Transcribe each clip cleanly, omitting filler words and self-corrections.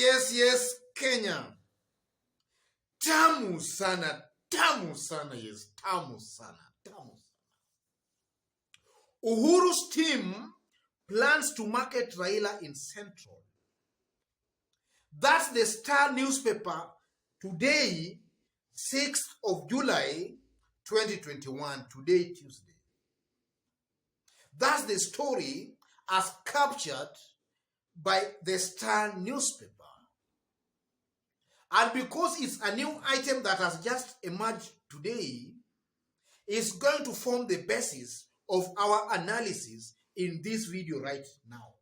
Yes, Kenya. Tamu sana, yes, tamu sana. Uhuru's team plans to market Raila in Central. That's the Star newspaper today, 6th of July, 2021, today, Tuesday. That's the story as captured by the Star newspaper. And because it's a new item that has just emerged today, it's going to form the basis of our analysis in this video right now.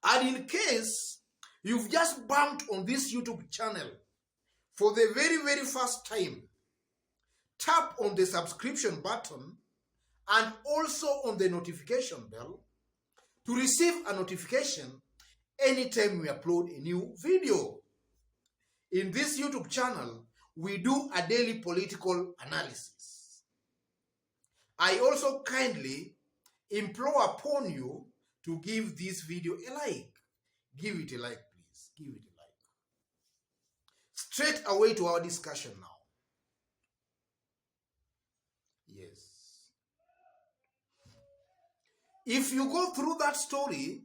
And in case you've just bumped on this YouTube channel for the very first time, tap on the subscription button and also on the notification bell to receive a notification anytime we upload a new video. In this YouTube channel, we do a daily political analysis. I also kindly implore upon you to give this video a like. Give it a like, please. Give it a like. Straight away to our discussion now. Yes. If you go through that story,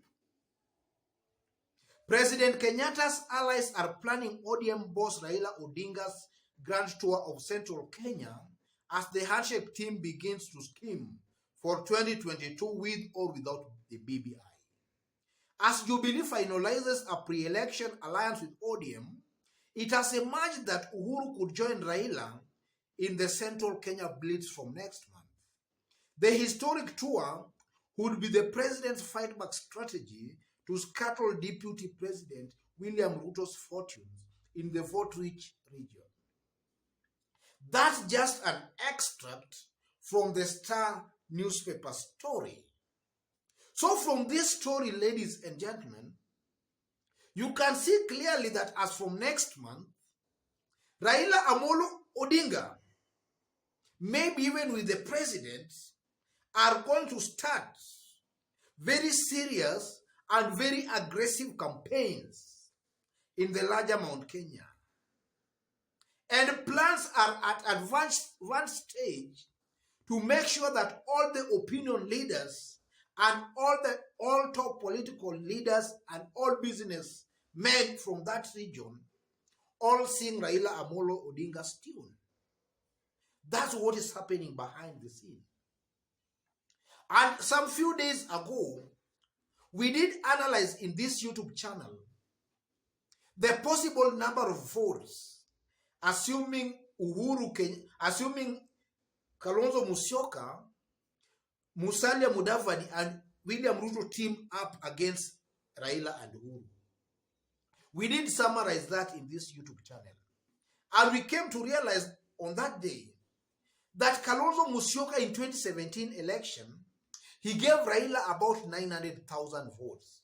President Kenyatta's allies are planning ODM boss Raila Odinga's grand tour of central Kenya as the handshake team begins to scheme for 2022 with or without the BBI. As Jubilee finalizes a pre-election alliance with ODM, it has emerged that Uhuru could join Raila in the central Kenya blitz from next month. The historic tour would be the president's fight-back strategy to scuttle Deputy President William Ruto's fortunes in the vote-rich region. That's just an extract from the Star newspaper story. So from this story, ladies and gentlemen, you can see clearly that as from next month, Raila Amolo Odinga, maybe even with the president, are going to start very serious and very aggressive campaigns in the larger Mount Kenya. And plans are at advanced stage to make sure that all the opinion leaders and all top political leaders and all business men from that region all sing Raila Amolo Odinga's tune. That's what is happening behind the scene. And some few days ago, we did analyze in this YouTube channel the possible number of votes, assuming assuming Kalonzo Musyoka, Musalia Mudavadi, and William Ruto team up against Raila and Uhuru. We did summarize that in this YouTube channel. And we came to realize on that day that Kalonzo Musyoka in 2017 election, he gave Raila about 900,000 votes.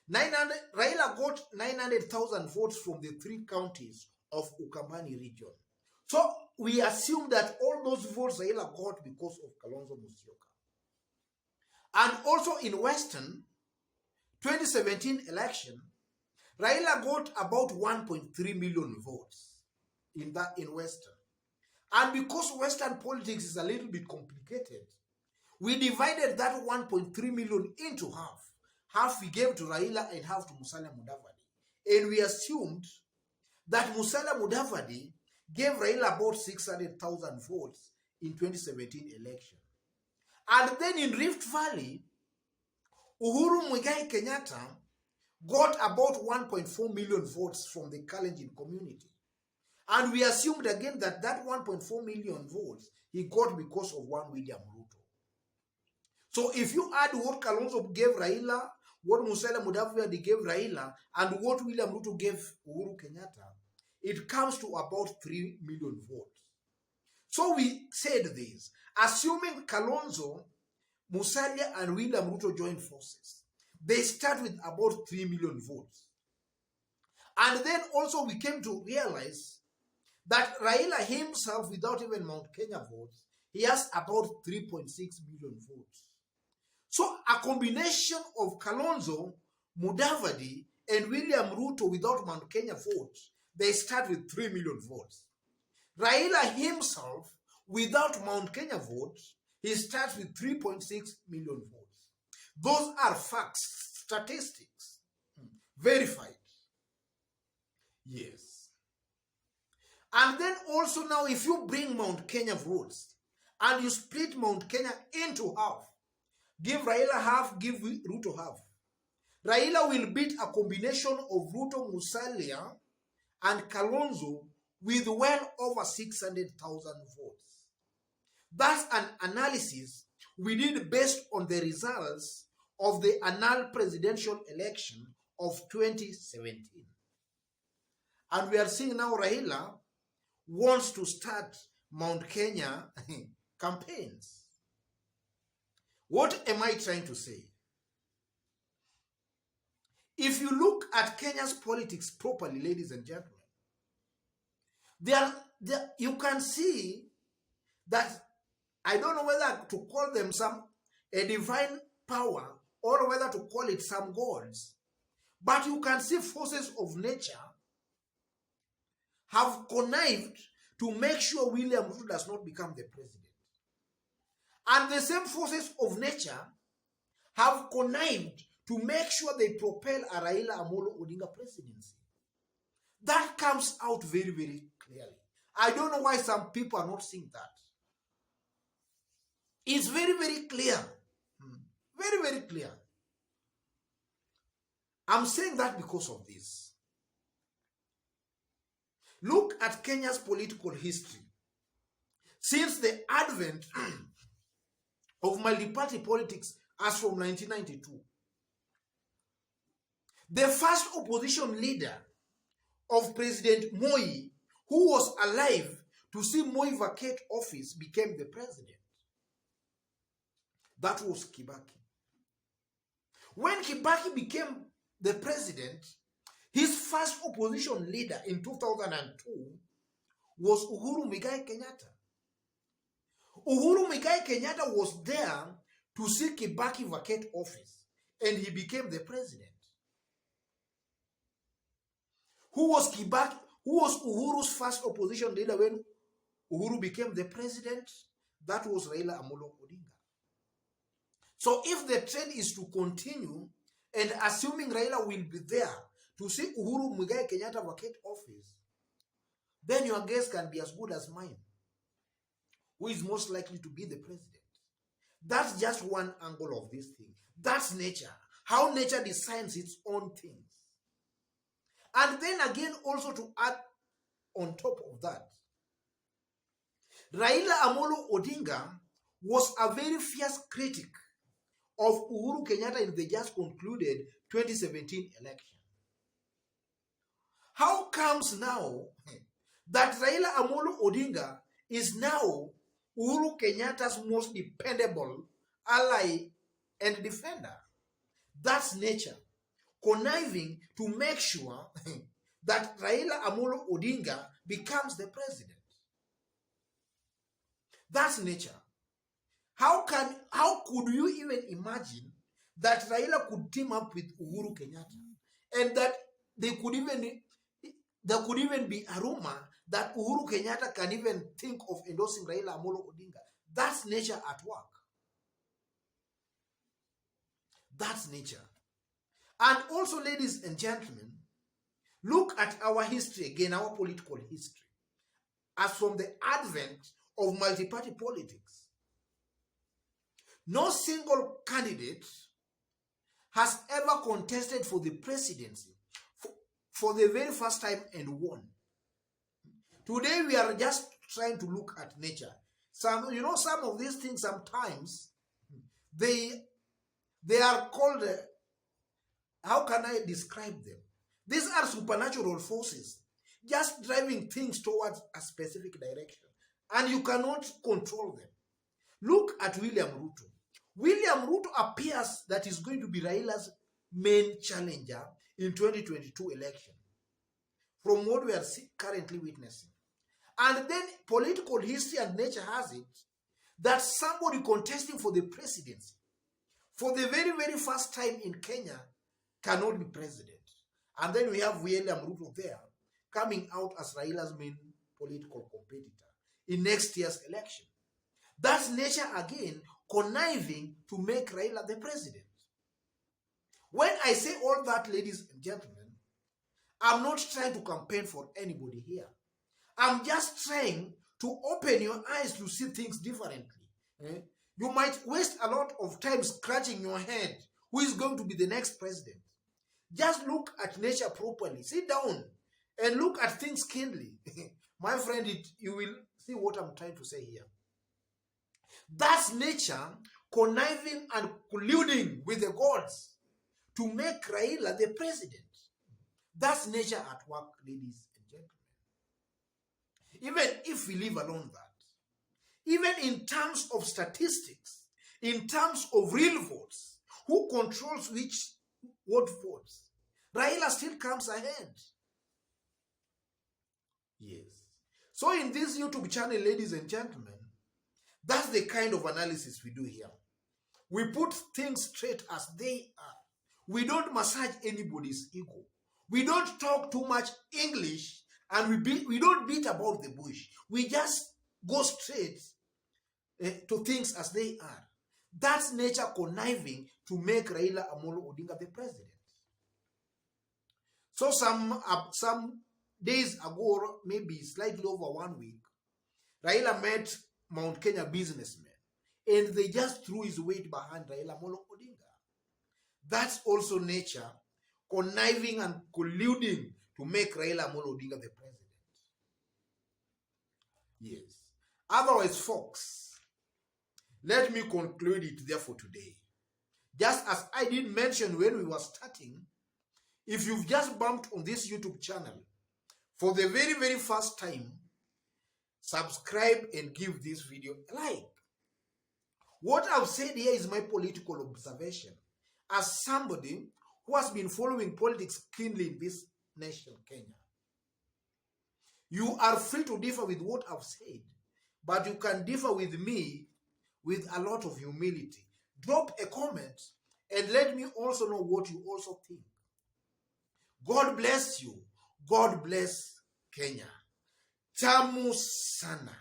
Raila got 900,000 votes from the 3 counties of Ukambani region. So we assume that all those votes Raila got because of Kalonzo Musyoka. And also in Western, 2017 election, Raila got about 1.3 million votes in Western. And because Western politics is a little bit complicated, we divided that 1.3 million into half. Half we gave to Raila and half to Musalia Mudavadi. And we assumed that Musalia Mudavadi gave Raila about 600,000 votes in 2017 election. And then in Rift Valley, Uhuru Muigai Kenyatta got about 1.4 million votes from the Kalenjin community. And we assumed again that 1.4 million votes he got because of one William Ruto. So if you add what Kalonzo gave Raila, what Musalia Mudavadi gave Raila, and what William Ruto gave Uhuru Kenyatta, it comes to about 3 million votes. So we said this, assuming Kalonzo, Musalia, and William Ruto join forces, they start with about 3 million votes. And then also we came to realize that Raila himself, without even Mount Kenya votes, he has about 3.6 million votes. So a combination of Kalonzo, Mudavadi, and William Ruto without Mount Kenya votes, they start with 3 million votes. Raila himself, without Mount Kenya votes, he starts with 3.6 million votes. Those are facts, statistics, verified. Yes. And then also now, if you bring Mount Kenya votes and you split Mount Kenya into half, give Raila half, give Ruto half, Raila will beat a combination of Ruto, Musalia, and Kalonzo with well over 600,000 votes. That's an analysis we did based on the results of the annual presidential election of 2017. And we are seeing now Raila wants to start Mount Kenya campaigns. What am I trying to say? If you look at Kenya's politics properly, ladies and gentlemen, you can see that, I don't know whether to call them a divine power or whether to call it some gods, but you can see forces of nature have connived to make sure William Ruto does not become the president. And the same forces of nature have connived to make sure they propel a Raila Amolo Odinga presidency. That comes out very, very clearly. I don't know why some people are not seeing that. It's very, very clear. Very, very clear. I'm saying that because of this. Look at Kenya's political history. Since the advent of multi-party politics as from 1992, the first opposition leader of President Moi, who was alive to see Moi vacate office, became the president. That was Kibaki. When Kibaki became the president, his first opposition leader in 2002 was Uhuru Mega Kenyatta. Uhuru Mega Kenyatta was there to see Kibaki vacate office, and he became the president. Who was Kibaki? Who was Uhuru's first opposition leader when Uhuru became the president? That was Raila Amolo Odinga. So if the trend is to continue, and assuming Raila will be there to see Uhuru Muigai Kenyatta vacate office, then your guess can be as good as mine. Who is most likely to be the president? That's just one angle of this thing. That's nature. How nature designs its own things. And then again, also to add on top of that, Raila Amolo Odinga was a very fierce critic of Uhuru Kenyatta in the just concluded 2017 election. How comes now that Raila Amolo Odinga is now Uhuru Kenyatta's most dependable ally and defender? That's nature conniving to make sure that Raila Amolo Odinga becomes the president. That's nature. How could you even imagine that Raila could team up with Uhuru Kenyatta, and that there could even be a rumor that Uhuru Kenyatta can even think of endorsing Raila Amolo Odinga? That's nature at work. That's nature. And also, ladies and gentlemen, look at our history again, our political history, as from the advent of multi-party politics. No single candidate has ever contested for the presidency for the very first time and won. Today we are just trying to look at nature. Some of these things sometimes they are called, how can I describe them? These are supernatural forces just driving things towards a specific direction, and you cannot control them. Look at William Ruto. William Ruto appears that is going to be Raila's main challenger in 2022 election, from what we are currently witnessing. And then political history and nature has it that somebody contesting for the presidency for the very, very first time in Kenya cannot be president. And then we have William Ruto there coming out as Raila's main political competitor in next year's election. That's nature again conniving to make Raila the president. When I say all that, ladies and gentlemen, I'm not trying to campaign for anybody here. I'm just trying to open your eyes to see things differently. You might waste a lot of time scratching your head. Who is going to be the next president? Just look at nature properly. Sit down and look at things keenly. My friend, you will see what I'm trying to say here. That's nature conniving and colluding with the gods to make Raila the president. That's nature at work, ladies and gentlemen. Even if we leave alone that, even in terms of statistics, in terms of real votes, who controls what votes, Raila still comes ahead. Yes. So in this YouTube channel, ladies and gentlemen, that's the kind of analysis we do here. We put things straight as they are. We don't massage anybody's ego. We don't talk too much English, and we don't beat about the bush. We just go straight to things as they are. That's nature conniving to make Raila Amolo Odinga the president. So some days ago, maybe slightly over 1 week, Raila met Mount Kenya businessmen, and they just threw his weight behind Raila Amolo Odinga. That's also nature conniving and colluding to make Raila Amolo Odinga the president. Yes. Otherwise, folks, let me conclude it there for today. Just as I did mention when we were starting, if you've just bumped on this YouTube channel for the very, very first time, subscribe and give this video a like. What I've said here is my political observation as somebody who has been following politics keenly in this nation, Kenya. You are free to differ with what I've said, but you can differ with me with a lot of humility. Drop a comment and let me also know what you also think. God bless you. God bless Kenya. Tamu sana.